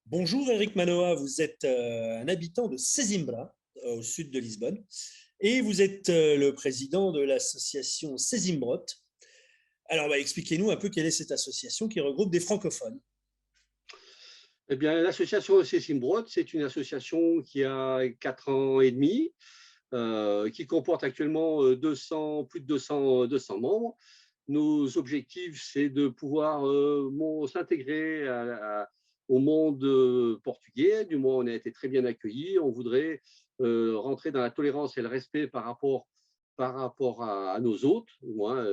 Bonjour Eric Manoa, vous êtes un habitant de Sesimbra, au sud de Lisbonne, et vous êtes le président de l'association Sesimbrot. Alors, expliquez-nous un peu quelle est cette association qui regroupe des francophones. Eh bien, l'association Cécimbrot, c'est une association qui a 4 ans et demi, qui comporte actuellement 200, plus de 200 membres. Nos objectifs, c'est de pouvoir s'intégrer au monde portugais. Du moins, on a été très bien accueillis. On voudrait rentrer dans la tolérance et le respect par rapport à nos hôtes. Moins,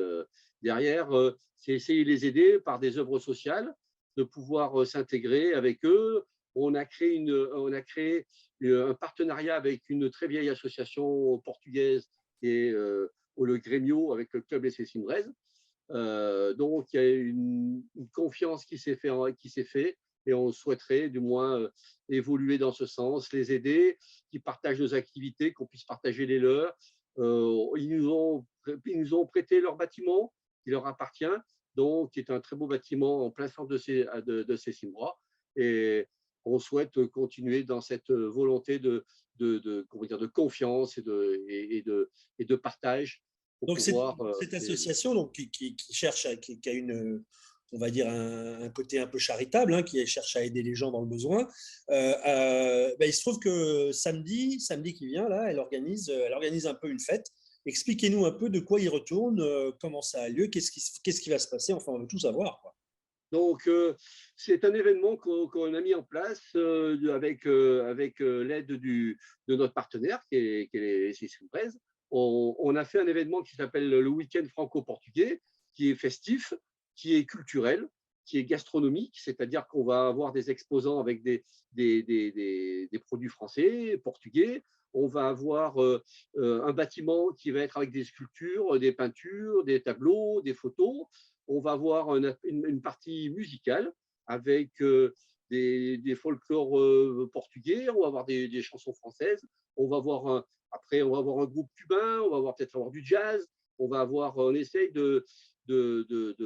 derrière, c'est essayer de les aider par des œuvres sociales, de pouvoir s'intégrer avec eux. On a créé un partenariat avec une très vieille association portugaise qui est le Grêmio, avec le club SC Simbrez. Donc, il y a une confiance qui s'est fait et on souhaiterait du moins évoluer dans ce sens, les aider, qu'ils partagent nos activités, qu'on puisse partager les leurs. Ils nous ont prêté leur bâtiment qui leur appartient, donc qui est un très beau bâtiment en plein centre de ces Cimbras. Et on souhaite continuer dans cette volonté de confiance et de partage pour Donc, c'est pouvoir. cette association donc, qui cherche, qui a on va dire, un côté un peu charitable, hein, qui cherche à aider les gens dans le besoin. Il se trouve que samedi qui vient, là, elle organise un peu une fête. Expliquez-nous un peu de quoi il retourne, comment ça a lieu, qu'est-ce qui va se passer, enfin, on veut tout savoir, quoi. Donc, c'est un événement qu'on a mis en place avec l'aide de notre partenaire, qui est les Six Fraises. On a fait un événement qui s'appelle le Week-end franco-portugais, qui est festif, qui est culturel, qui est gastronomique, c'est-à-dire qu'on va avoir des exposants avec des produits français, portugais. On va avoir un bâtiment qui va être avec des sculptures, des peintures, des tableaux, des photos. On va avoir une partie musicale avec des folklores portugais. On va avoir des chansons françaises. Après, on va avoir un groupe cubain. On va peut-être avoir du jazz. On essaye de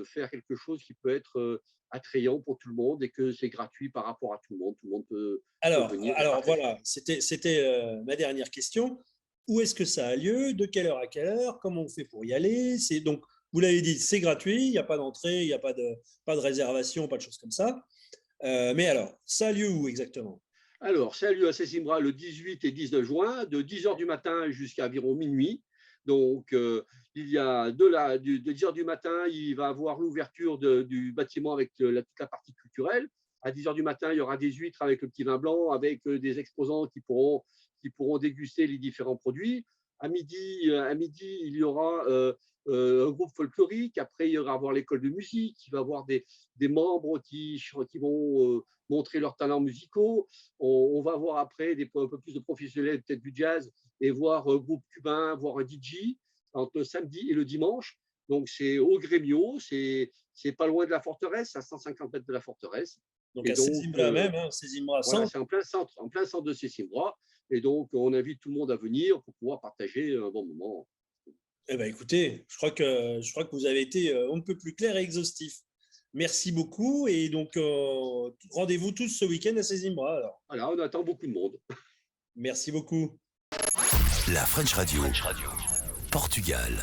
faire quelque chose qui peut être attrayant pour tout le monde et que c'est gratuit par rapport à tout le monde. Tout le monde peut Alors, venir et alors partager. voilà, c'était ma dernière question. Où est-ce que ça a lieu? De quelle heure à quelle heure? Comment on fait pour y aller? Donc, vous l'avez dit, c'est gratuit, il n'y a pas d'entrée, il n'y a pas de réservation, pas de choses comme ça. Mais alors, ça a lieu où exactement? Alors, ça a lieu à Cécimbra le 18 et 19 juin, de 10 heures du matin jusqu'à environ minuit. Donc, il y a de 10 heures du matin, il va y avoir l'ouverture du bâtiment avec toute la partie culturelle. À 10 heures du matin, il y aura des huîtres avec le petit vin blanc, avec des exposants qui pourront déguster les différents produits. À midi, il y aura un groupe folklorique. Après, il y aura avoir l'école de musique. Il va y avoir des membres qui vont montrer leurs talents musicaux. On va voir après un peu plus de professionnels, peut-être du jazz, et voir un groupe cubain, voir un DJ entre le samedi et le dimanche. Donc, c'est au Grêmio, c'est pas loin de la forteresse, à 150 mètres de la forteresse. Donc Et à donc, Sesimbra même, hein, Sesimbra voilà, centre. c'est en plein centre de Cécimbra. Et donc, on invite tout le monde à venir pour pouvoir partager un bon moment. Eh ben, écoutez, je crois que vous avez été on ne peut plus clair et exhaustif. Merci beaucoup et donc rendez-vous tous ce week-end à Sesimbra alors. Voilà, on attend beaucoup de monde. Merci beaucoup. La French Radio, Portugal.